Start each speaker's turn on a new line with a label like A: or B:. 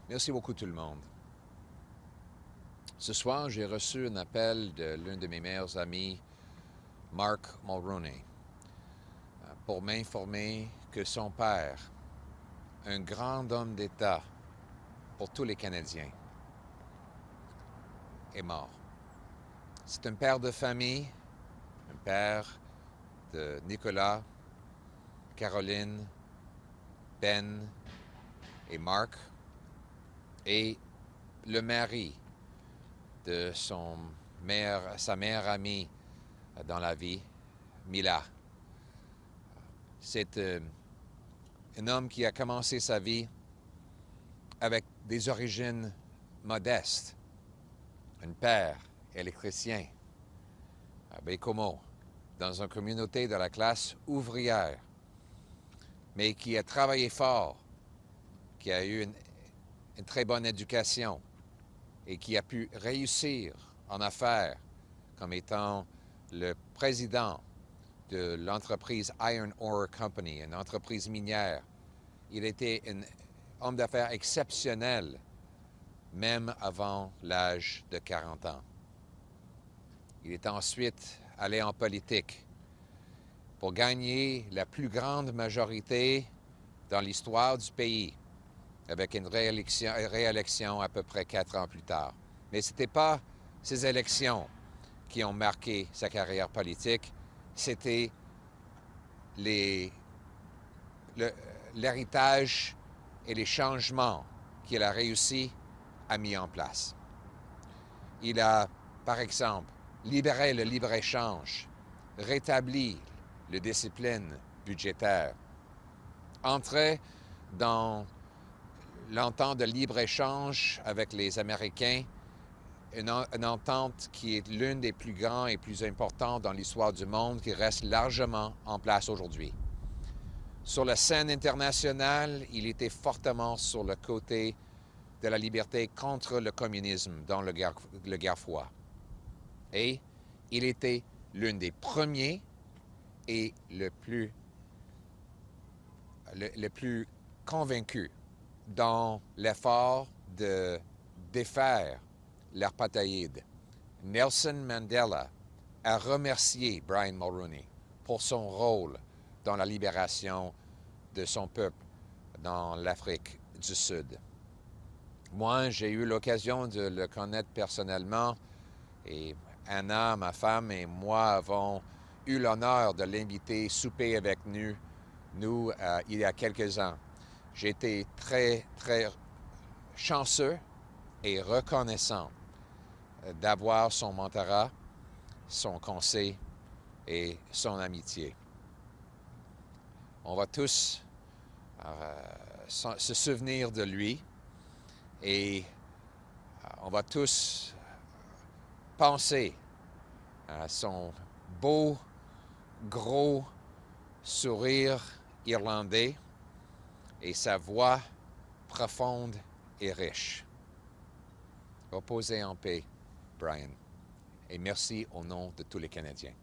A: Merci beaucoup tout le monde. Ce soir, j'ai reçu un appel de l'un de mes meilleurs amis, Mark Mulroney, pour m'informer que son père, un grand homme d'État pour tous les Canadiens, est mort. C'est un père de famille, un père de Nicolas, Caroline, Ben et Mark, et le mari de sa meilleure amie dans la vie, Mila. C'est un homme qui a commencé sa vie avec des origines modestes. Un père électricien à Baie-Comeau, dans une communauté de la classe ouvrière, mais qui a travaillé fort, qui a eu une très bonne éducation et qui a pu réussir en affaires comme étant le président de l'entreprise Iron Ore Company, une entreprise minière. Il était un homme d'affaires exceptionnel, même avant l'âge de 40 ans. Il est ensuite allé en politique pour gagner la plus grande majorité dans l'histoire du pays, avec une réélection à peu près 4 ans plus tard. Mais ce n'était pas ces élections qui ont marqué sa carrière politique, c'était l'héritage et les changements qu'il a réussi à mettre en place. Il a, par exemple, libéré le libre-échange, rétabli la discipline budgétaire, entré dans l'entente de libre-échange avec les Américains, une entente qui est l'une des plus grandes et plus importantes dans l'histoire du monde, qui reste largement en place aujourd'hui. Sur la scène internationale, il était fortement sur le côté de la liberté contre le communisme dans le guerre froide. Et il était l'un des premiers et le plus convaincu dans l'effort de défaire l'apartheid. Nelson Mandela a remercié Brian Mulroney pour son rôle dans la libération de son peuple dans l'Afrique du Sud. Moi, j'ai eu l'occasion de le connaître personnellement et Anna, ma femme, et moi avons eu l'honneur de l'inviter souper avec nous il y a quelques ans. J'ai été très, très chanceux et reconnaissant d'avoir son mentorat, son conseil et son amitié. On va tous se souvenir de lui et on va tous penser à son beau, gros sourire irlandais et sa voix profonde et riche. Reposez en paix, Brian, et merci au nom de tous les Canadiens.